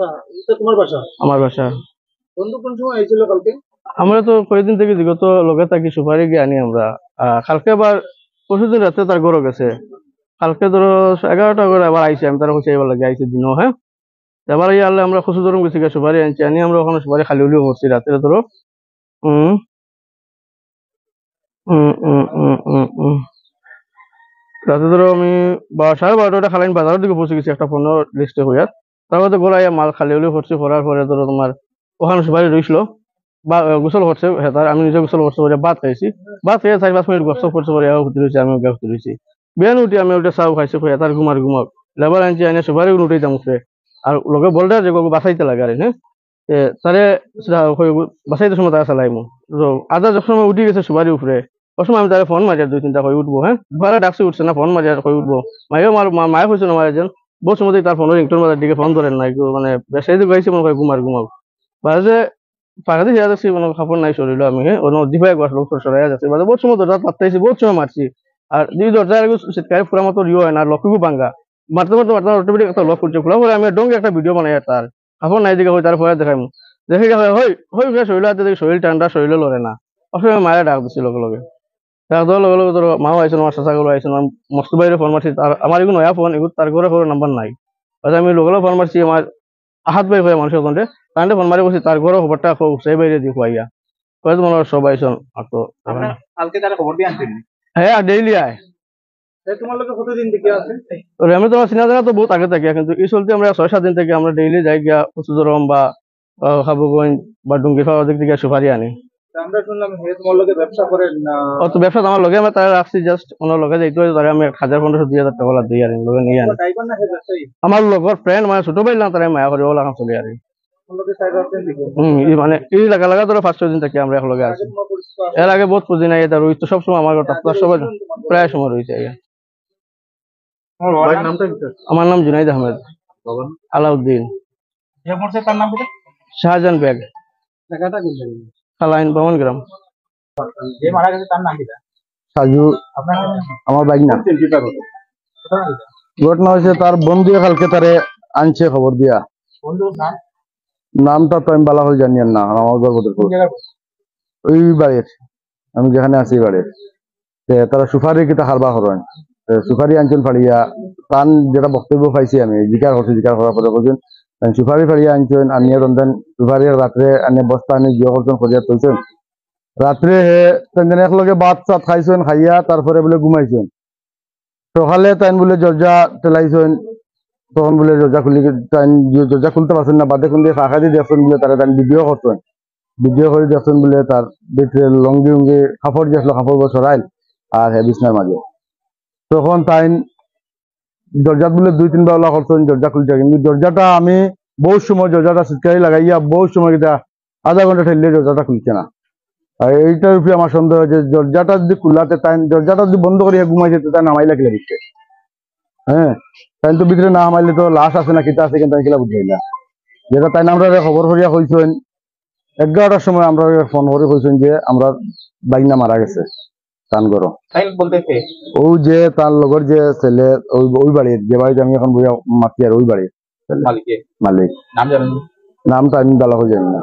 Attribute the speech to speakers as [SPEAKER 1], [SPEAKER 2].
[SPEAKER 1] আচ্ছা, এটা তোমার বাসা?
[SPEAKER 2] আমার বাসা।
[SPEAKER 1] বন্ধু কোন সময় আইছিল কালকে?
[SPEAKER 2] আমরা তো কয়েকদিন থেকে বিগত লগে থাকি সুপারি গিয়ে আনি আমরা। কালকে আবার পরশুদিন রাতে তার গরু গেছে। কালকে ধরো 11টা করে আবার আইসি, আমি তারা হচ্ছে এবার লাগে আইসি দিনও। হ্যাঁ, এবার এই আল্লাহ আমরা কচু ধরুন গেছি গিয়ে সুপারি আনছি, আনি আমরা ওখানে সুপারি খালি উলিও করছি রাতে ধরো। হম হম হম হম হম হম রাতে ধরো আমি 12:30 খালাইন বাজারের দিকে পৌঁছে গেছি একটা ফোন লিস্টে হইয়া। তারপরে গোলাইয়া মাল খালি উলিও করছি, করার পরে ধরো তোমার ওখানে সুপারি রইছিল বা গোসল করছে হেতার, আমি নিজে গোসল করতে পারি, ভাত খাইছি। ভাত খেয়ে 4-5 মিনিট গোসল করতে পারি, উঠতে রয়েছে, আমি উঠতে রয়েছি। বিয়ান উঠি আমি ওটা চাও খাইছি, হেতার ঘুমার লেবার আনছি, আইনে সুপারি উঠেই যাম উঠে। আর লগে বলটা যে বাঁচাইতে লাগে আর হ্যাঁ, তারে বাঁচাইতে সময় তারা চালাইমু। তো আদা যখন সময় উঠি গেছে সুপারি উপরে, ওই সময় আমি তারা ফোন মারি 2-3টা কই উঠবো। হ্যাঁ, ভাড়া ডাকছি উঠছে না, ফোন মারি আর কই উঠবো। মায়ে হয়েছে না মায়ের যেন বহু সময় তার ফোনের রিংটোন বাজার দিকে ফোন ধরেন না, একটু মানে বেসাই যে গাইছে মনে হয় ঘুমাও বাজে পাকাতে যা যাচ্ছি, মানে কাপড় নাই শরীর আমি। হ্যাঁ, অন্য দিভাই গছ লোক সরাই যাচ্ছে বাজে বহুত সময় দরজা পাত্তাইছি, বহুত সময় মারছি। আর দুই দরজা শীতকালে পুরা মতো রিও হয় না, লক্ষ্মীও ভাঙ্গা। মারতে অটোমেটিক একটা লক করছে, খোলা পরে আমি ডঙ্গে একটা ভিডিও বানাই তার কাপড় নাই দিকে হই, তার পরে দেখাই দেখে শরীর হাতে দেখি শরীর ঠান্ডা, শরীরে লড়ে না। অসময় মায়ের ডাক দিচ্ছি লগে লগে, ডাক দেওয়ার লগে লগে ধরো মাও আইসেন, আমার চাচা গুলো আইসেন, মস্ত বাইরে ফোন মারছি। আমার এগুলো নয়া ফোন, এগুলো তার ঘরে নাম্বার নাই। আমি লগে লগে ফোন মারছি আমার হাত বাই হয়ে মানুষের ওখানে তাহলে ফোন মারি বসি, তার ঘরে খবরটা সেই বাইরে দিয়ে খুয়াইয়া কয়ে মনে হয় সব আইসন। আর তো
[SPEAKER 1] কালকে তারা খবর দিয়ে আনছিল?
[SPEAKER 2] হ্যাঁ, ডেইলি আয়।
[SPEAKER 1] তোমার লোকে কতদিন থেকে আছে?
[SPEAKER 2] আমি তোমার চিনা জানা তো বহুত আগে থেকে, কিন্তু এই চলতে আমরা 6-7 দিন থেকে আমরা ডেইলি যাই গিয়া কচুদরম বা খাবুগঞ্জ বা ডুঙ্গি খাওয়ার দিক থেকে সুপারি আনি।
[SPEAKER 1] আমরা শুনলাম হে তোমার লোকে ব্যবসা করেন না?
[SPEAKER 2] তো ব্যবসা আমার লগে আমি তারা রাখছি, জাস্ট ওনার লগে যাইতে হয়, তারা আমি 1,000-1,500-2,000 টাকা দিই আর লগে নিয়ে আনি।
[SPEAKER 1] ড্রাইভার না হে ব্যবসায়ী?
[SPEAKER 2] আমার লগর ফ্রেন্ড, মানে ছোট ভাই না, তারা মায়া করে ওলা কাম চলে আর মানে এই লাগা ধরো 5-6 দিন থেকে আমরা একলগে আছি। এর আগে বহুত পুঁজি নাই, এটা রুই তো সবসময় আমার সবাই প্রায় সময় রয়েছে। আমার নাম জুনাইদ আহমেদ আলাউদ্দিন। শাহজাহান বেগ, খালাইন বামন গ্রাম।
[SPEAKER 3] সাজু আমার বাইক না। ঘটনা হয়েছে তার বন্ধু কালকে তারে আনছে খবর দিয়া, নামটা তো আমি বালা হয়ে জানি না, আমার ওই বাড়ির আমি যেখানে আছি বাড়ির তারা সুপারি কিতা হারবা করেন, সুপারি আনছেন ফাড়িয়া। তান যেটা বক্তব্য পাইছি আমি জিকার করছি, জিকার করার পরে বলছেন সুপারি ফাড়িয়া আনছেন, আনিয়ে রন্ধন সুপারি রাত্রে আনে বস্তা আনি জিও করছেন, ফরিয়া তুলছেন। রাত্রে একলগে ভাত চাত খাইছেন, খাইয়া তারপরে বলে ঘুমাইছেন। সকালে তাইন বলে দরজা টেলাইছেন, তখন বলে দরজা দরজা খুলতে পারছেন না, বাদে খুলে ফাঁকা দিয়ে দেখছেন বলে তারা তাই ভিডিও করছেন। ভিডিও করে দেখছেন বলে তার ভিতরে লঙ্গি উঙ্গি কাপড় যে আসলো কাপড় সরাইল আর হ্যাঁ বিছনার মাঝে। তখন তাই দরজা বলে 2-3 বার ওলা করছেন, দরজা খুলছে, কিন্তু দরজাটা আমি বহু সময় দরজাটা সিটকারি লাগাইয়া বহু সময় আধা ঘন্টা ঠেললে দরজাটা খুলছে না। আর এইটার উপরে আমার সন্দেহ যে দরজাটা যদি খুলাতে তাই দরজাটা যদি বন্ধ করিয়া ঘুমাই যেতে তাই নামাইলা কিলা দিচ্ছে। হ্যাঁ, তাই তো ভিতরে না নামাইলে তো লাশ আছে না কিতা আছে, কিন্তু কিলা বুঝাই না। যেটা তাই আমরা খবর করিয়া কইছেন 11টার সময় আমরা ফোন করে কইছেন যে আমরা বাইনা মারা গেছে তান গরো ও যে তার লগর যে ছেলে ওই বাড়ির যে বাড়িতে আমি এখন বইয়া মাতি আর ওই বাড়ির মালিক। নামটা আমি বালা হয়ে জানি না।